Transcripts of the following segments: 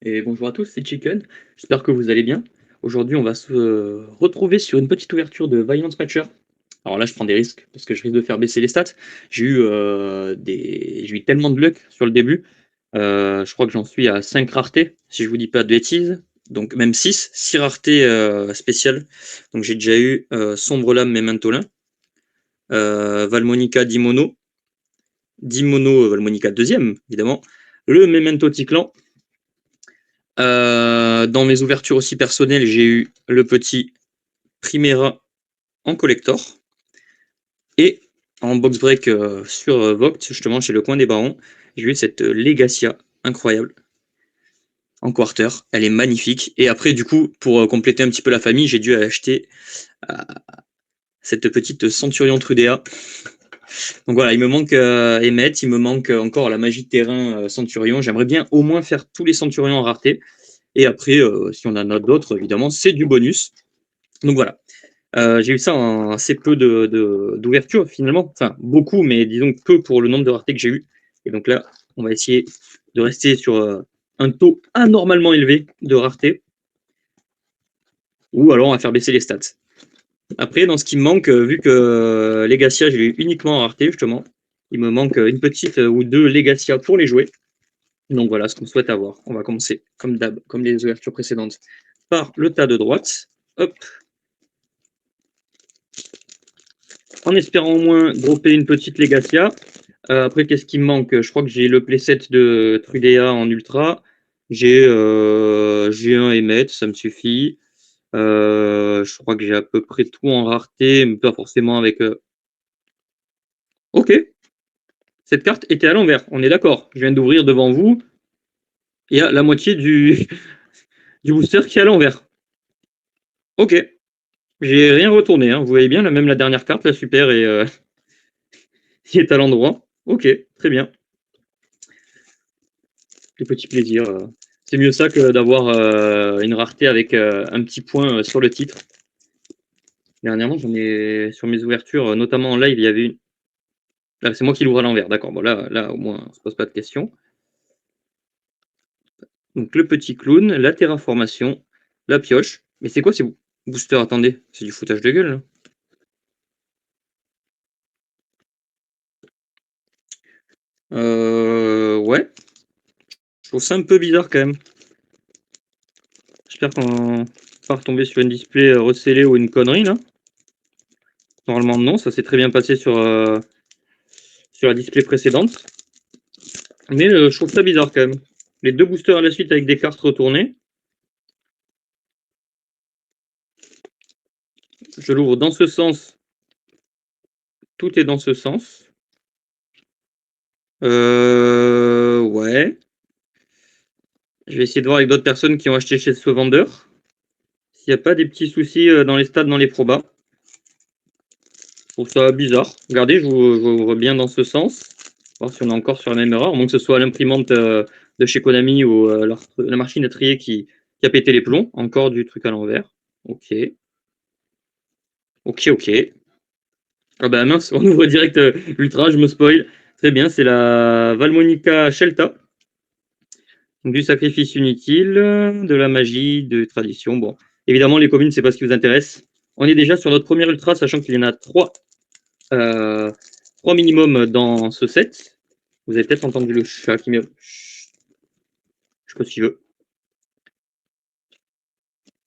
Et bonjour à tous, c'est Chicken. J'espère que vous allez bien. Aujourd'hui, on va se retrouver sur une petite ouverture de Valiant Patcher. Alors là, je prends des risques parce que je risque de faire baisser les stats. J'ai eu tellement de luck sur le début. Je crois que j'en suis à 5 raretés, si je vous dis pas de bêtises. Donc même 6 raretés spéciales. Donc j'ai déjà eu Sombre Lame Memento Lin, Valmonica Dimono, Dimono Valmonica deuxième, évidemment, le Memento Ticlan. Dans mes ouvertures aussi personnelles, j'ai eu le petit Primera en collector et en box break sur Vogt, justement chez le coin des barons, j'ai eu cette Legacia incroyable en quarter. Elle est magnifique. Et après, du coup, pour compléter un petit peu la famille, j'ai dû acheter euh, cette petite Centurion Trudea. Donc voilà, il me manque Emmet, il me manque encore la magie de terrain Centurion. J'aimerais bien au moins faire tous les Centurions en rareté. Et après, si on en a d'autres, évidemment, c'est du bonus. Donc voilà. J'ai eu ça en assez peu d'ouverture finalement, enfin beaucoup, mais disons peu pour le nombre de raretés que j'ai eu. Et donc là, on va essayer de rester sur un taux anormalement élevé de rareté, ou alors on va faire baisser les stats. Après, dans ce qui me manque, vu que Legacia, j'ai eu uniquement en rareté justement, il me manque une petite ou deux Legacia pour les jouer. Donc voilà ce qu'on souhaite avoir. On va commencer comme d'hab, comme les ouvertures précédentes, par le tas de droite. Hop, en espérant au moins dropper une petite Legacia. Après, qu'est-ce qui me manque? Je crois que j'ai le playset de Trudea en ultra. J'ai un Emmet, ça me suffit. Je crois que j'ai à peu près tout en rareté, mais pas forcément avec. Ok, cette carte était à l'envers, on est d'accord. Je viens d'ouvrir devant vous. Il y a la moitié du booster qui est à l'envers. Ok, j'ai rien retourné. Hein. Vous voyez bien, même la dernière carte, la super, qui est à l'endroit. Ok, très bien. Les petits plaisirs. C'est mieux ça que d'avoir une rareté avec un petit point sur le titre. Dernièrement, j'en ai sur mes ouvertures, notamment en live, il y avait une. Là, c'est moi qui l'ouvre à l'envers, d'accord. Bon, là, au moins, on se pose pas de questions. Donc, le petit clown, la terraformation, la pioche. Mais c'est quoi ces boosters? Attendez, c'est du foutage de gueule, là. Ouais. Je trouve ça un peu bizarre quand même. J'espère qu'on va pas retomber sur une display recellée ou une connerie, là. Normalement, non, ça s'est très bien passé sur la display précédente. Mais je trouve ça bizarre quand même. Les deux boosters à la suite avec des cartes retournées. Je l'ouvre dans ce sens. Tout est dans ce sens. Ouais. Je vais essayer de voir avec d'autres personnes qui ont acheté chez ce vendeur. S'il n'y a pas des petits soucis dans les stades, dans les probas. Je trouve ça bizarre. Regardez, je vous ouvre bien dans ce sens. Voir si on est encore sur la même erreur. À moins que ce soit l'imprimante de chez Konami ou la machine à trier qui a pété les plombs. Encore du truc à l'envers. Ok. Ok, ok. Ah bah mince, on ouvre direct l'ultra, je me spoil. Très bien, c'est la Valmonica Shelta. Donc, du sacrifice inutile, de la magie, de tradition. Bon, évidemment, les communes, c'est pas ce qui vous intéresse. On est déjà sur notre premier ultra, sachant qu'il y en a euh, 3 minimum dans ce set. Vous avez peut-être entendu le chat qui me. Je sais pas s'il veut.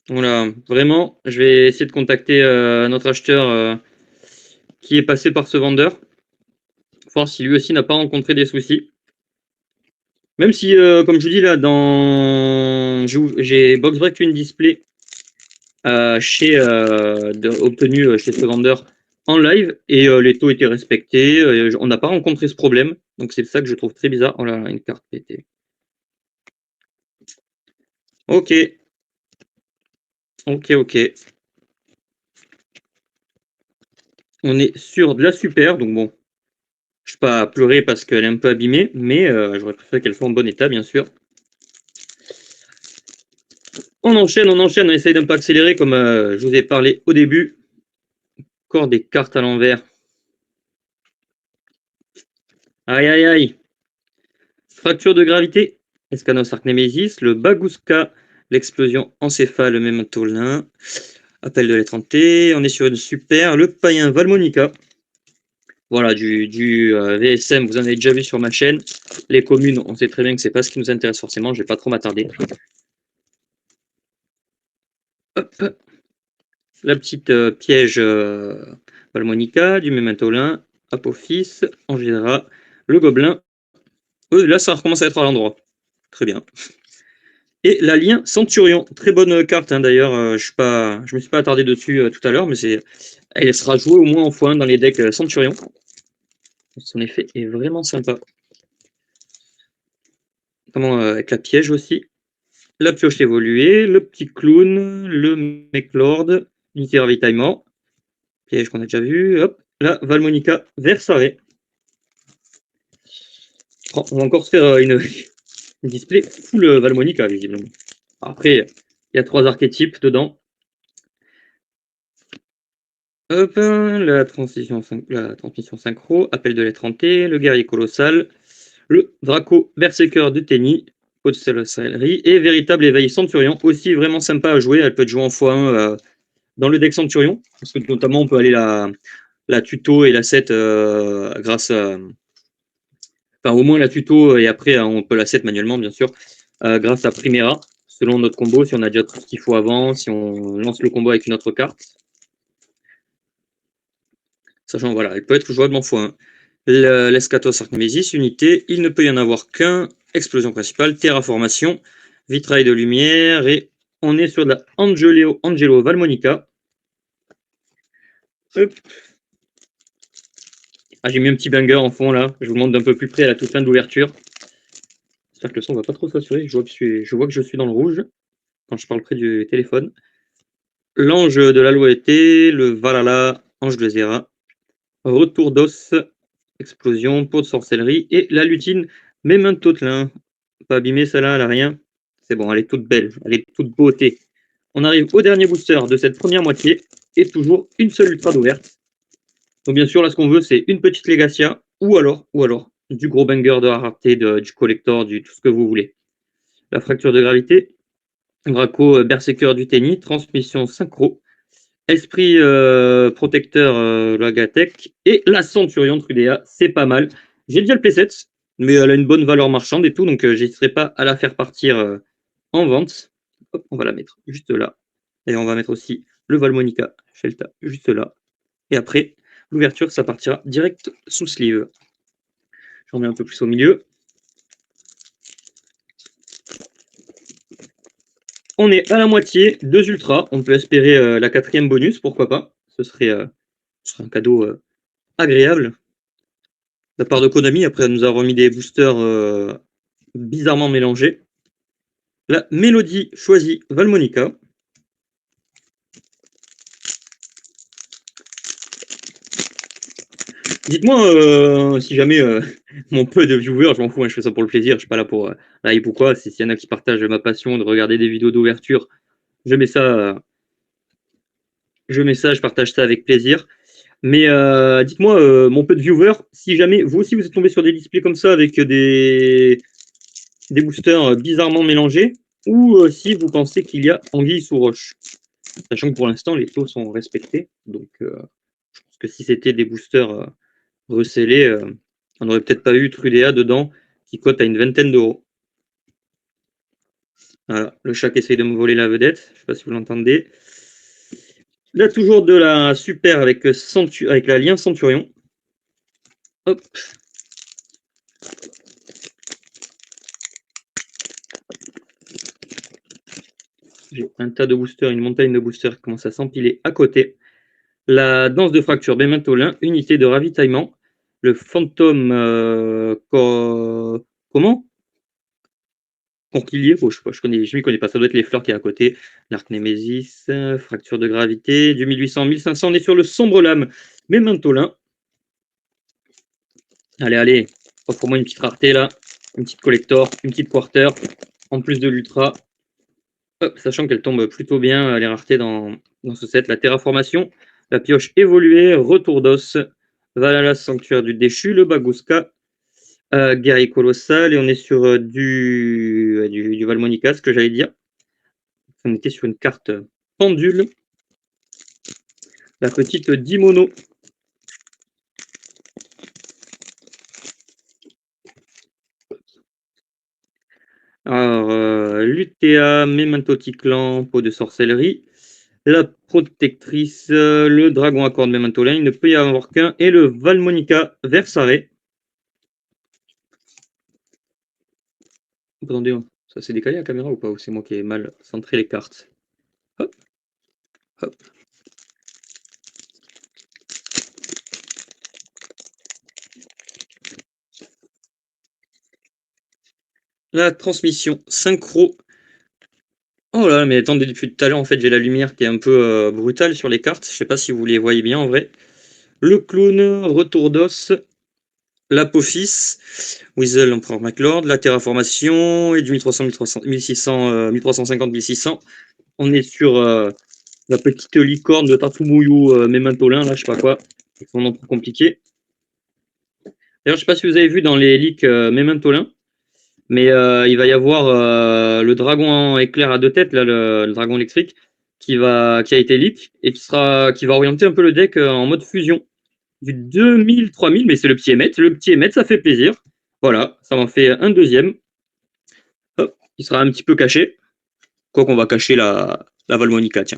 Voilà, vraiment, je vais essayer de contacter notre acheteur qui est passé par ce vendeur, voir si lui aussi n'a pas rencontré des soucis. Même si, comme je vous dis là, j'ai box break une display obtenu chez ce vendeur en live et les taux étaient respectés. On n'a pas rencontré ce problème, donc c'est ça que je trouve très bizarre. Oh là là, une carte pétée. Ok, ok, ok. On est sur de la super, donc bon, je ne vais pas pleurer parce qu'elle est un peu abîmée, mais j'aurais préféré qu'elle soit en bon état, bien sûr. On enchaîne, on essaye d'un peu accélérer comme je vous ai parlé au début. Encore des cartes à l'envers. Aïe, aïe, aïe. Fracture de gravité. Escanos Archnemesis, le Bagouska, l'explosion encéphale mémentolin, appel de lettre T. On est sur une super, le païen Valmonica. Voilà, du VSM, vous en avez déjà vu sur ma chaîne. Les communes, on sait très bien que c'est pas ce qui nous intéresse forcément, je vais pas trop m'attarder. Hop. La petite piège Valmonica, du mémentolin, Apophis, Angéra, le gobelin. Là, ça recommence à être à l'endroit. Très bien. Et l'alien Centurion, très bonne carte hein, d'ailleurs. Je me suis pas attardé dessus tout à l'heure, mais elle sera jouée au moins en x1 dans les decks Centurion. Son effet est vraiment sympa. Notamment avec la piège aussi. La pioche évoluée, le petit clown, le Mechlord, l'unité ravitaillement. Piège qu'on a déjà vu. Hop, la Valmonica Versare. Oh, on va encore se faire une display full Valmonica, visiblement. Après, il y a 3 archétypes dedans. Hop, la transmission synchro, appel de lettre T, le guerrier colossal, le Draco Berserker de Tenny, haute céleri, et véritable éveil Centurion, aussi vraiment sympa à jouer. Elle peut être jouée en x1 dans le deck Centurion, parce que notamment on peut aller la tuto et la set grâce à. Enfin, au moins la tuto, et après on peut la set manuellement, bien sûr, grâce à Primera, selon notre combo, si on a déjà tout ce qu'il faut avant, si on lance le combo avec une autre carte. Sachant, voilà, elle peut être jouable en x1. L'Escatos Archnemesis, unité, il ne peut y en avoir qu'un. Explosion principale, terraformation, vitrail de lumière, et on est sur de la Angelo Valmonica. Hop. Ah, j'ai mis un petit banger en fond là, je vous montre d'un peu plus près à la toute fin d'ouverture. J'espère que le son va pas trop s'assurer, je vois que je suis dans le rouge quand je parle près du téléphone. L'ange de l'Aloété, le Valhalla, ange de Zera, retour d'os, explosion, pot de sorcellerie, et la lutine Mémentotlin. Pas abîmée celle-là, elle a rien. C'est bon, elle est toute belle, elle est toute beauté. On arrive au dernier booster de cette première moitié, et toujours une seule ultra d'ouverte. Donc bien sûr, là ce qu'on veut, c'est une petite Legacia, ou alors, du gros banger de rareté, du collector, du tout ce que vous voulez. La fracture de gravité, Draco Berserker du Tenny, transmission synchro, esprit protecteur Lagatech, et la Centurion de Trudea, c'est pas mal. J'ai déjà le playset, mais elle a une bonne valeur marchande et tout, donc j'hésiterai pas à la faire partir en vente. Hop, on va la mettre juste là. Et on va mettre aussi le Valmonica Shelta juste là. Et après, l'ouverture, ça partira direct sous sleeve. J'en mets un peu plus au milieu. On est à la moitié, 2 ultras. On peut espérer la 4e bonus, pourquoi pas. Ce serait un cadeau agréable. De la part de Konami, après, elle nous a remis des boosters bizarrement mélangés. La mélodie choisie Valmonica. Dites-moi si jamais mon peu de viewers, je m'en fous, hein, je fais ça pour le plaisir, je suis pas là pour la hype ou quoi. S'il y en a qui partagent ma passion de regarder des vidéos d'ouverture, je mets ça, je partage ça avec plaisir. Mais dites-moi, mon peu de viewers, si jamais vous aussi vous êtes tombé sur des displays comme ça avec des boosters bizarrement mélangés, ou si vous pensez qu'il y a anguille sous roche. Sachant que pour l'instant, les taux sont respectés. Donc, je pense que si c'était des boosters recellés, on n'aurait peut-être pas eu Trudea dedans, qui cote à une 20aine d'euros. Voilà, le chat qui essaye de me voler la vedette. Je ne sais pas si vous l'entendez. Là, toujours de la super avec la lien Centurion. Hop. J'ai un tas de boosters, une montagne de boosters qui commence à s'empiler à côté. La danse de fracture Bémentolin, unité de ravitaillement. Le fantôme comment Conquilier, je sais pas, je m'y connais pas, ça doit être les fleurs qui est à côté. L'arc Némésis, fracture de gravité, du 1800 1500, on est sur le sombre lame. Bémentolin. Allez, offre-moi une petite rareté là, une petite collector, une petite quarter, en plus de l'ultra. Sachant qu'elle tombe plutôt bien, les raretés dans ce set. La terraformation, la pioche évoluée, retour d'os, Valhalla Sanctuaire du déchu, le Bagouska, Guerrier Colossal, et on est sur du Valmonica, ce que j'allais dire. On était sur une carte pendule. La petite Dimono. Alors, l'UTA, Memento Ticlan, Peau de sorcellerie, la protectrice, le dragon à cornes Memento Lane, il ne peut y avoir qu'un, et le Valmonica Versare. Attendez, ça s'est décalé la caméra ou pas? Ou c'est moi qui ai mal centré les cartes? Hop, hop. La transmission synchro. Oh là, mais attendez, depuis tout à l'heure, en fait, j'ai la lumière qui est un peu brutale sur les cartes. Je sais pas si vous les voyez bien en vrai. Le clown, retour d'os, l'Apophis, Weasel, l'empereur MacLord, la terraformation, et du 1300, 1300, 1600, 1350, 1600. On est sur la petite licorne de Tatsumoyo Memantolin, là, je sais pas quoi. C'est son nom trop compliqué. D'ailleurs, je sais pas si vous avez vu dans les leaks Memantolin, mais il va y avoir le dragon éclair à deux têtes, là, le dragon électrique, qui a été leak et qui va orienter un peu le deck en mode fusion. Du 2000-3000, mais c'est le petit émettre. Le petit émettre, ça fait plaisir. Voilà, ça m'en fait un deuxième. Hop, il sera un petit peu caché. Quoi qu'on va cacher la Valmonica, tiens.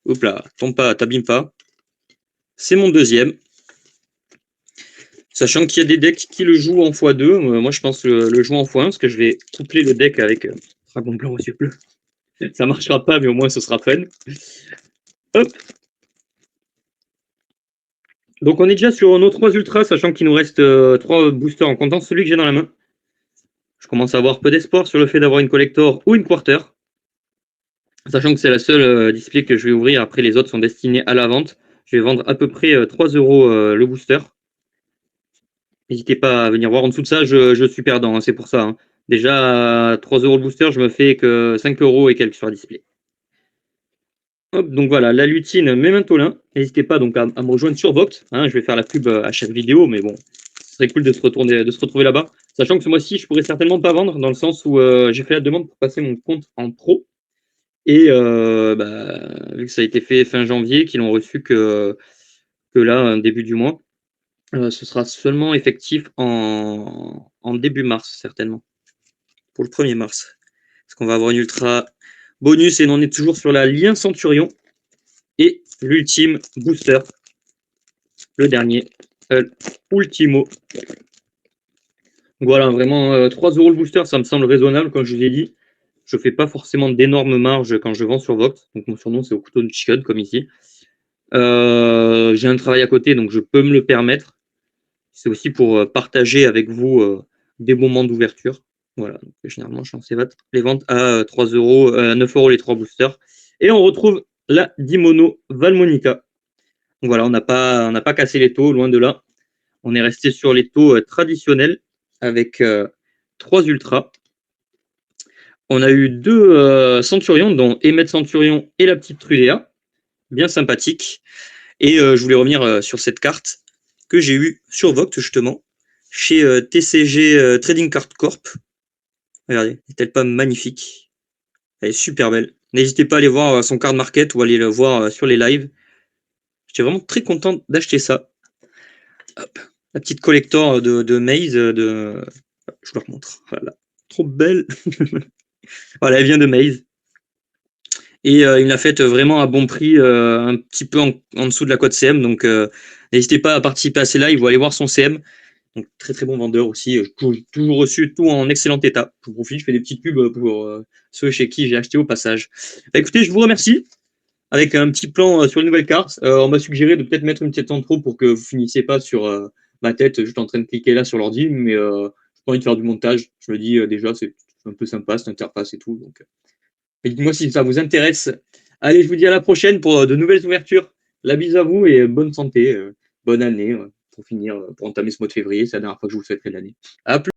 Hop là, tombe pas, t'abîme pas. C'est mon deuxième. Sachant qu'il y a des decks qui le jouent en x2. Moi, je pense le jouer en x1, parce que je vais coupler le deck avec Dragon Blanc aux yeux bleus. Ça marchera pas, mais au moins, ce sera fun. Hop. Donc, on est déjà sur nos 3 ultras, sachant qu'il nous reste 3 boosters en comptant celui que j'ai dans la main. Je commence à avoir peu d'espoir sur le fait d'avoir une collector ou une quarter. Sachant que c'est la seule display que je vais ouvrir, après les autres sont destinés à la vente. Je vais vendre à peu près 3 euros le booster. N'hésitez pas à venir voir en dessous de ça, je suis perdant, hein, c'est pour ça. Hein. Déjà, à 3 euros le booster, je me fais que 5 euros et quelques sur la display. Hop, donc voilà, la lutine Memantolin. N'hésitez pas donc à me rejoindre sur Vox. Hein, je vais faire la pub à chaque vidéo, mais bon, ce serait cool de se retrouver là-bas. Sachant que ce mois-ci, je pourrais certainement pas vendre, dans le sens où j'ai fait la demande pour passer mon compte en pro. Et vu que ça a été fait fin janvier, qu'ils l'ont reçu que là, début du mois, ce sera seulement effectif en début mars, certainement. Pour le 1er mars. Parce qu'on va avoir une ultra bonus et on est toujours sur la lien Centurion. Et l'ultime booster, le dernier, Ultimo. Voilà, vraiment 3 euros le booster, ça me semble raisonnable, comme je vous ai dit. Je fais pas forcément d'énormes marges quand je vends sur Vox. Donc mon surnom, c'est au couteau de chicken, comme ici. J'ai un travail à côté, donc je peux me le permettre. C'est aussi pour partager avec vous des moments d'ouverture. Voilà, donc, généralement, je lance les ventes à 3 euros, 9 euros les 3 boosters. Et on retrouve la Dimono Valmonica. Donc voilà, on n'a pas cassé les taux, loin de là. On est resté sur les taux traditionnels avec 3 ultras. On a eu 2 Centurions, dont Emmet Centurion et la petite Trudea. Bien sympathique. Et je voulais revenir sur cette carte que j'ai eue sur Vogt, justement, chez TCG Trading Card Corp. Regardez, n'est-elle pas magnifique? Elle est super belle. N'hésitez pas à aller voir son card market ou aller le voir sur les lives. J'étais vraiment très content d'acheter ça. Hop. La petite collector de Maze. Je vous la remontre. Voilà. Trop belle. Voilà, elle vient de Maze. Et il me l'a faite vraiment à bon prix, un petit peu en dessous de la cote CM. Donc n'hésitez pas à participer à ces lives ou aller voir son CM. Donc très très bon vendeur aussi. Toujours reçu tout en excellent état. Je profite, je fais des petites pubs pour ceux chez qui j'ai acheté au passage. Bah, écoutez, je vous remercie. Avec un petit plan sur une nouvelle carte. On m'a suggéré de peut-être mettre une petite intro pour que vous finissiez pas sur ma tête juste en train de cliquer là sur l'ordi, mais j'ai pas envie de faire du montage. Je me dis déjà c'est un peu sympa cette interface et tout. Donc dites-moi si ça vous intéresse. Allez, je vous dis à la prochaine pour de nouvelles ouvertures. La bise à vous et bonne santé, bonne année pour finir, pour entamer ce mois de février. C'est la dernière fois que je vous souhaiterai l'année. À plus.